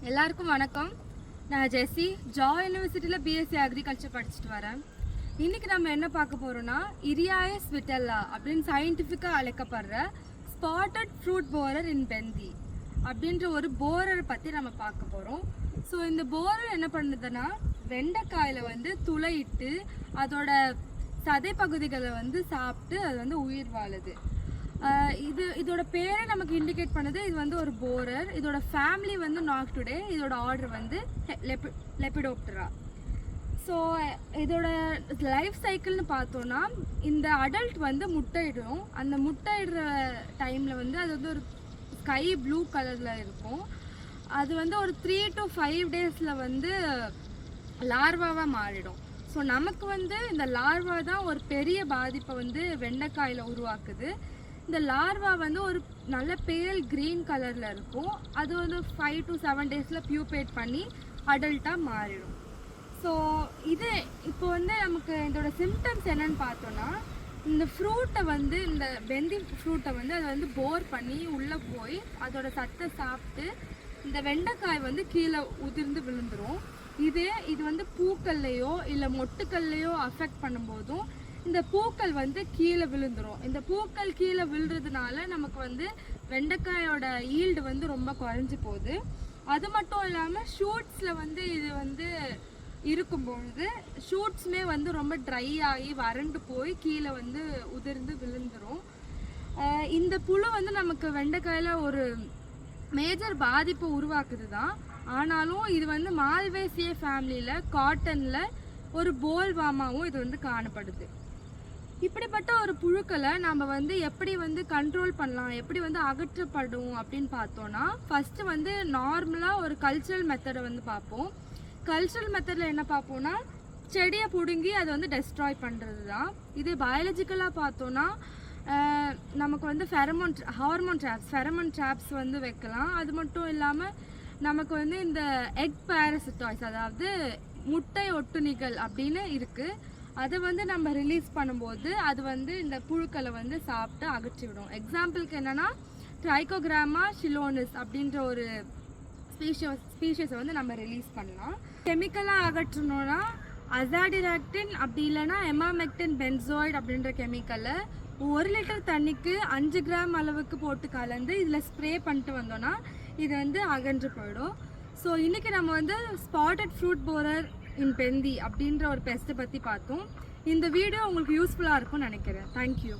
எல்லாருக்கும் வணக்கம். நான் ஜெஸ்ஸி ஜாய் யூனிவர்சிட்டியில் பிஎஸ்சி அக்ரிகல்ச்சர் படிச்சுட்டு வரேன். இன்றைக்கி நம்ம என்ன பார்க்க போகிறோன்னா இரியாயஸ் விட்டெல்லா அப்படின்னு சயின்டிஃபிக்காக அழைக்கப்படுற ஸ்பாட்டட் ஃப்ரூட் போரர் இன் பெந்தி அப்படின்ற ஒரு போரரை பற்றி நம்ம பார்க்க போகிறோம். ஸோ இந்த போரர் என்ன பண்ணுதுன்னா வெண்டைக்காயில் வந்து துளையிட்டு அதோட சதை பகுதிகளை வந்து சாப்பிட்டு அது வந்து உயிர் வாழுது. இதோட பேரை நமக்கு இண்டிகேட் பண்ணுது. இது வந்து ஒரு போரர். இதோட ஃபேமிலி வந்து நாக்டுடே. இதோட ஆர்டர் வந்து லெபிடோப்டரா. ஸோ இதோட லைஃப் சைக்கிள்னு பார்த்தோன்னா இந்த அடல்ட் வந்து முட்டையிடும். அந்த முட்டையிடுற டைமில் வந்து அது வந்து ஒரு ஸ்கை ப்ளூ கலரில் இருக்கும். அது வந்து ஒரு 3 to 5 days வந்து லார்வாவாக மாறிடும். ஸோ நமக்கு வந்து இந்த லார்வா தான் ஒரு பெரிய பாதிப்பை வந்து வெண்டைக்காயில் உருவாக்குது. இந்த லார்வா வந்து ஒரு நல்ல பேல் க்ரீன் கலரில் இருக்கும். அது வந்து 5 to 7 days பியூபேட் பண்ணி அடல்ட்டாக மாறிடும். ஸோ இது இப்போ வந்து நமக்கு இதோட சிம்டம்ஸ் என்னன்னு பார்த்தோன்னா இந்த ஃப்ரூட்டை வந்து இந்த பெந்தி ஃப்ரூட்டை வந்து அதை வந்து போர் பண்ணி உள்ளே போய் அதோட சத்தை சாப்பிட்டு இந்த வெண்டைக்காய் வந்து கீழே உதிர்ந்து விழுந்துடும். இது வந்து பூக்கள்லையோ இல்லை மொட்டுக்கள்லையோ அஃபெக்ட் பண்ணும்போதும் இந்த பூக்கள் வந்து கீழே விழுந்துடும். இந்த பூக்கள் கீழே விழுறதுனால நமக்கு வந்து வெண்டைக்காயோட ஈல்டு வந்து ரொம்ப குறைஞ்சி போகுது. அது மட்டும் இல்லாமல் ஷூட்ஸில் வந்து இது வந்து இருக்கும்பொழுது ஷூட்ஸுமே வந்து ரொம்ப ட்ரை ஆகி வறண்டு போய் கீழே வந்து உதிர்ந்து விழுந்துடும். இந்த புழு வந்து நமக்கு வெண்டைக்காயில் ஒரு மேஜர் பாதிப்பை உருவாக்குது தான். ஆனாலும் இது வந்து மால்வேசிய ஃபேமிலியில் காட்டனில் ஒரு போல்வாமாவும் இது வந்து காணப்படுது. இப்படிப்பட்ட ஒரு புழுக்களை நம்ம வந்து எப்படி வந்து கண்ட்ரோல் பண்ணலாம், எப்படி வந்து அகற்றப்படும் அப்படின்னு பார்த்தோன்னா ஃபஸ்ட்டு வந்து நார்மலாக ஒரு கல்ச்சரல் மெத்தடை வந்து பார்ப்போம். கல்ச்சரல் மெத்தடில் என்ன பார்ப்போம்னா செடியை பிடுங்கி அதை வந்து டெஸ்ட்ராய் பண்ணுறது தான். இது பயாலஜிக்கலாக பார்த்தோன்னா நமக்கு வந்து ஃபெரமோன் ட்ராப்ஸ் வந்து வைக்கலாம். அது மட்டும் இல்லாமல் நமக்கு வந்து இந்த எக் பேரசிட்டாய்ஸ், அதாவது முட்டை ஒட்டுணிகள் அப்படின்னு இருக்குது. அதை வந்து நம்ம ரிலீஸ் பண்ணும்போது அது வந்து இந்த புழுக்களை வந்து சாப்பிட்டு அகற்றிவிடும். எக்ஸாம்பிளுக்கு என்னென்னா ட்ரைகோகிராமா ஷிலோனிஸ் அப்படின்ற ஒரு ஸ்பீஷஸை வந்து நம்ம ரிலீஸ் பண்ணலாம். கெமிக்கலாக அகற்றணும்னா அசாடிராக்டின் அப்படி இல்லைன்னா எமாமெக்டின் பென்சோய்டு அப்படின்ற கெமிக்கலை 1 லிட்டர் தண்ணிக்கு 5 கிராம் அளவுக்கு போட்டு கலந்து இதில் ஸ்ப்ரே பண்ணிட்டு வந்தோன்னா இது வந்து அகன்று போயிடும். ஸோ இன்றைக்கி நம்ம வந்து ஸ்பாட்டட் ஃப்ரூட் போரர் இன் பெந்தி அப்படின்ற ஒரு பெஸ்ட்டை பற்றி பார்த்தோம். இந்த வீடியோ உங்களுக்கு யூஸ்ஃபுல்லாக இருக்கும்னு நினைக்கிறேன். தேங்க்யூ.